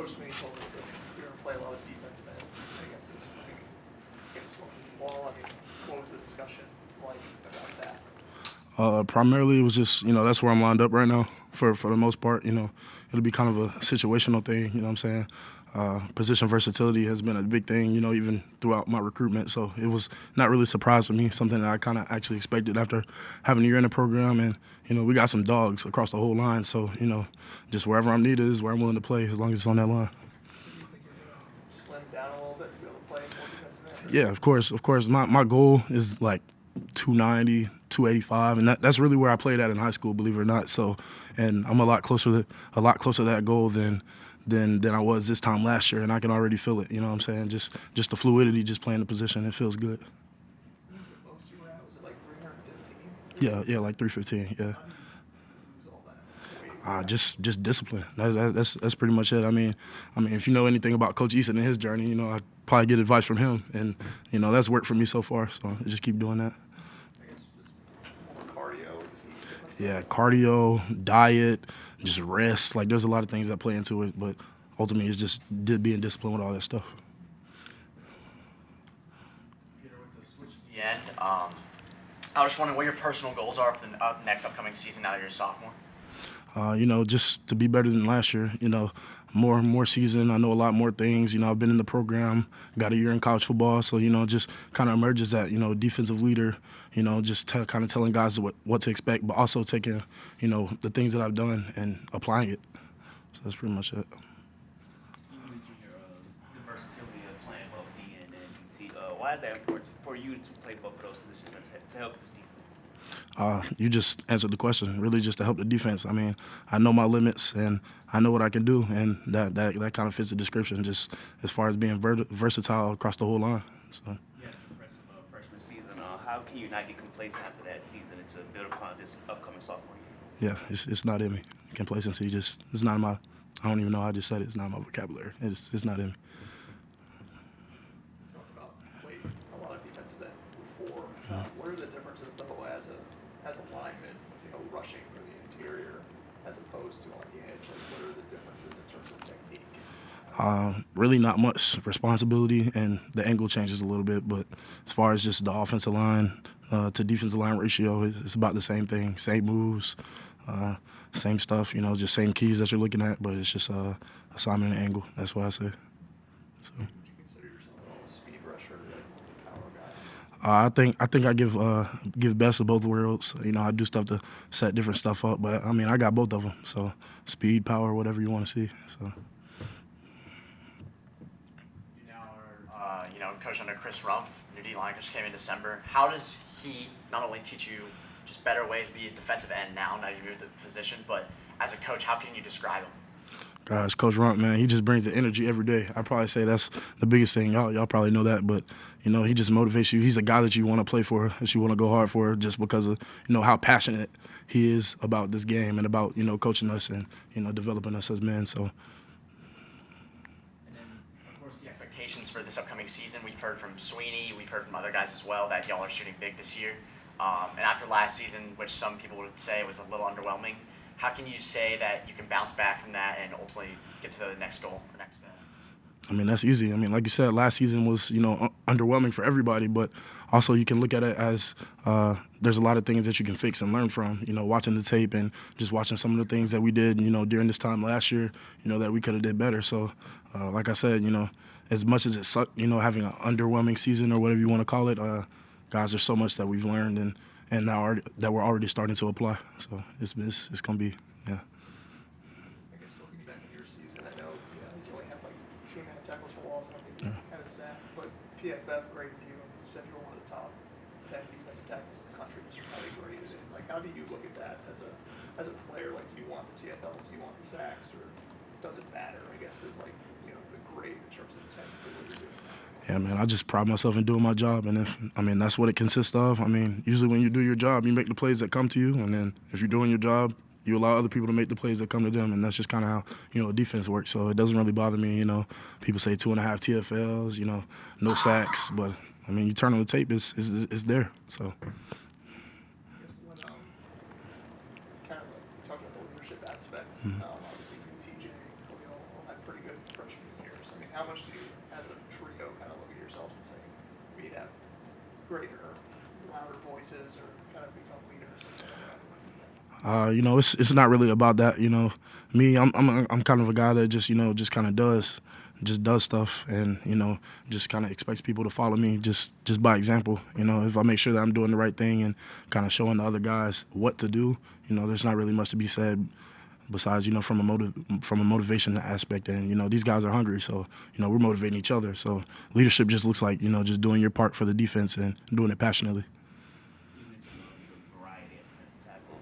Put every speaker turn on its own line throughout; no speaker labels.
Coach Sweeney told us that you're going to play a lot of defensive end, I guess, is against ball. I mean, what was the discussion like about that?
Primarily, it was just, that's where I'm lined up right now for the most part. It'll be kind of a situational thing, you know what I'm saying? Position versatility has been a big thing, even throughout my recruitment. So it was not really a surprise to me, something that I kind of actually expected after having a year in the program. And, we got some dogs across the whole line. So, just wherever I'm needed is where I'm willing to play as long as it's on that line.
So do you think you're going to slim down a little bit to be able to play more defensive end?
Yeah, of course. Of course. My goal is like 290, 285, and that's really where I played at in high school, believe it or not. So, and I'm a lot closer to that goal than I was this time last year, and I can already feel it. You know what I'm saying? Just the fluidity, just playing the position, it feels good.
The most you were at, was it like 315?
Yeah, like 315. Yeah.
How do you lose all that weight?
Just discipline. That's pretty much it. I mean, if you know anything about Coach Easton and his journey, I probably get advice from him, and that's worked for me so far. So I just keep doing that.
I guess just more cardio.
Yeah, cardio, diet, just rest. Like, there's a lot of things that play into it, but ultimately it's just being disciplined with all that stuff.
Peter, with the switch at the end, I was just wondering what your personal goals are for the next upcoming season now that you're a sophomore.
Just to be better than last year, more season. I know a lot more things. I've been in the program, got a year in college football. So, just kind of emerges that, defensive leader, just kind of telling guys what to expect, but also taking, the things that I've done and applying it. So that's pretty much it.
You mentioned the versatility of playing both D and DT. Why is that important for you to play both of those positions to help this defense?
You just answered the question, really just to help the defense. I mean, I know my limits and I know what I can do, and that kind of fits the description just as far as being versatile across the whole line. So.
You had an impressive freshman season. How can you not get complacent after that season and to build upon this upcoming sophomore year?
Yeah, it's not in me. Complacency it's not in my, I don't even know how I just said it. It's not in my vocabulary. It's not in me.
Talk about played a lot of defensive end before. What are the differences though as a lineman, rushing for the interior as opposed to on the edge? Like, what are the differences in terms of technique?
Really not much responsibility, and the angle changes a little bit. But as far as just the offensive line to defensive line ratio, it's about the same thing, same moves, same stuff. Just same keys that you're looking at, but it's just assignment and angle. That's what I say. So.
Would you consider yourself at all a speed rusher or power guy?
I think I give best of both worlds. I do stuff to set different stuff up, but I got both of them. So speed, power, whatever you want to see. So.
You now are, coach under Coach Rumph. Your D-line just came in December. How does he not only teach you just better ways to be a defensive end now you moved the position, but as a coach, how can you describe him?
Gosh, Coach Rumph, man, he just brings the energy every day. I probably say that's the biggest thing. Y'all probably know that, but he just motivates you. He's a guy that you want to play for, that you want to go hard for, just because of how passionate he is about this game and about coaching us and developing us as men. So.
And then, of course, the expectations for this upcoming season. We've heard from Sweeney, we've heard from other guys as well that y'all are shooting big this year. And after last season, which some people would say was a little underwhelming, how can you say that you can bounce back from that and ultimately get to the next goal, the next step?
That's easy. Like you said, last season was, underwhelming for everybody, but also you can look at it as there's a lot of things that you can fix and learn from, watching the tape and just watching some of the things that we did, during this time last year, that we could have did better. So, like I said, as much as it sucked, having an underwhelming season or whatever you want to call it, guys, there's so much that we've learned and now that we're already starting to apply. So it's going to be, yeah.
I guess looking back at your season, I know you only had like 2.5 tackles for loss. I don't think you had a sack, but PFF graded you and said you were one of the top 10 defensive tackles in the country. Just how they graded it. Like, how do you look at that as a player? Like, do you want the TFLs? Do you want the sacks? Or does it matter? I guess is like the grade in terms of technically what you're doing.
Yeah, man, I just pride myself in doing my job, and that's what it consists of. Usually when you do your job, you make the plays that come to you, and then if you're doing your job, you allow other people to make the plays that come to them, and that's just kind of how, defense works. So it doesn't really bother me, People say 2.5 TFLs, no sacks, but, you turn on the tape, it's there, so.
I guess when kind of like talking about the leadership aspect, obviously TJ, Khalil all had pretty good freshman years. I mean, how much do you, as a trio, kind of look at yourselves and say, we need to have greater, louder voices or kind of become leaders?
You know, it's not really about that. You know, me, I'm kind of a guy that just, you know, just kind of does stuff, and, you know, just kind of expects people to follow me just by example. You know, if I make sure that I'm doing the right thing and kind of showing the other guys what to do, you know, there's not really much to be said besides, you know, from a motivation aspect. And, you know, these guys are hungry, so, you know, we're motivating each other. So leadership just looks like, you know, just doing your part for the defense and doing it passionately.
You mentioned the variety of defensive tackle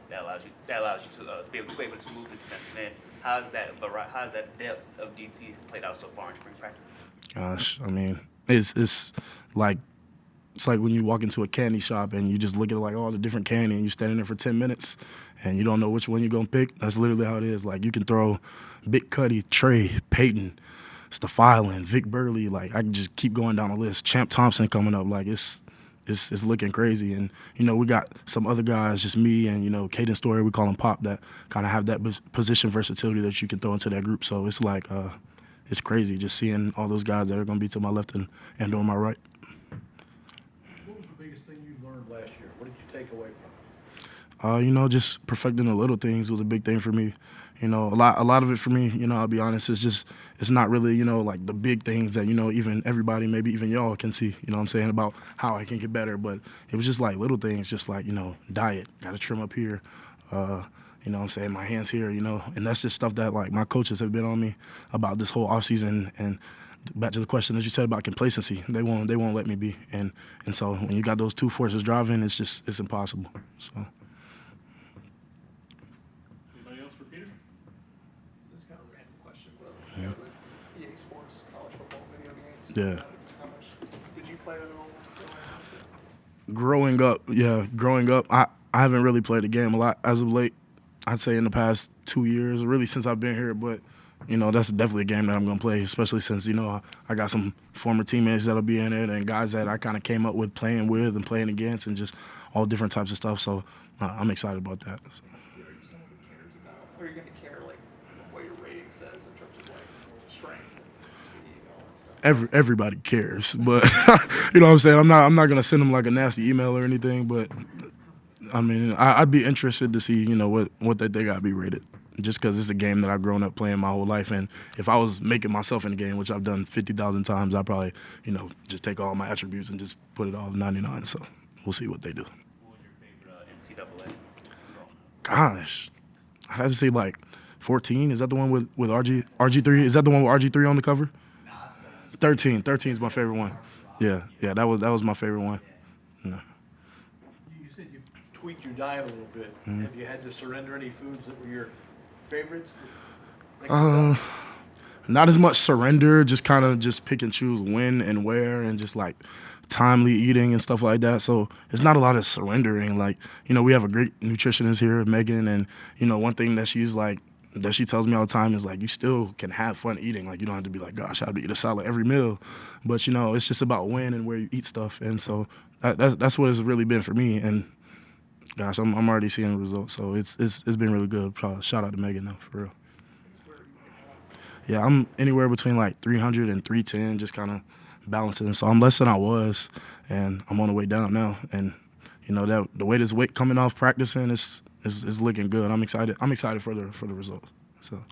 that allows you to be able to move the defensive end. How's that depth of DT played out so far in spring practice?
Gosh, I mean, it's like when you walk into a candy shop and you just look at like all the different candy and you're standing there for 10 minutes and you don't know which one you're gonna pick. That's literally how it is. Like, you can throw Big Cuddy, Trey, Peyton, Stefan, Vic Burley. Like, I can just keep going down the list. Champ Thompson coming up. Like, it's looking crazy. And, you know, we got some other guys, just me and, you know, Caden Story, we call him Pop, that kind of have that position versatility that you can throw into that group. So it's like, it's crazy just seeing all those guys that are going to be to my left and on my right.
What was the biggest thing you learned last year? What did you take away from it?
You know, just perfecting the little things was a big thing for me. You know, a lot of it for me, you know, I'll be honest, it's not really, you know, like the big things that, you know, even everybody, maybe even y'all can see, you know what I'm saying, about how I can get better. But it was just like little things, just like, you know, diet, got to trim up here, you know what I'm saying, my hands here, you know. And that's just stuff that, like, my coaches have been on me about this whole offseason. And back to the question that you said about complacency, they won't let me be. And so when you got those two forces driving, it's impossible. So.
Anybody else for Peter?
This is kind of a random question, but you know, the EA Sports college football video games.
Yeah.
How much did you play that at all?
Growing up, I haven't really played the game a lot as of late. I'd say in the past 2 years, really since I've been here. But, you know, that's definitely a game that I'm going to play, especially since, you know, I got some former teammates that'll be in it and guys that I kind of came up with playing with and playing against and just all different types of stuff. So I'm excited about that. So.
Are you someone who cares about, or are you going to care, like, what your rating says in terms of, like, strength and speed and all that stuff?
Everybody cares, but you know what I'm saying? I'm not going to send them like a nasty email or anything, but I mean, I'd be interested to see, you know, what they think I'd be rated, just because it's a game that I've grown up playing my whole life. And if I was making myself in the game, which I've done 50,000 times, I'd probably, you know, just take all my attributes and just put it all 99. So we'll see what they do.
What was your favorite NCAA?
Gosh, I'd have to say like 14. Is that the one with RG3? Is that the one with RG3 on the cover? 13. 13 is my favorite one. Yeah, that was my favorite one. Yeah.
You said you tweaked your diet a little bit. Mm-hmm. Have you had to surrender any foods that were your favorites?
Not as much surrender, just kind of just pick and choose when and where and just like timely eating and stuff like that. So it's not a lot of surrendering. Like, you know, we have a great nutritionist here, Megan, and, you know, one thing that she's like, that she tells me all the time is like, you still can have fun eating. Like, you don't have to be like, gosh, I have to eat a salad every meal. But, you know, it's just about when and where you eat stuff. And so that's what it's really been for me. And gosh, I'm already seeing the results. So it's been really good. Shout out to Megan though, for real. Yeah, I'm anywhere between like 300 and 310, just kind of balancing. So I'm less than I was, and I'm on the way down now. And, you know, that the way this weight coming off practicing is looking good. I'm excited. I'm excited for the results. So.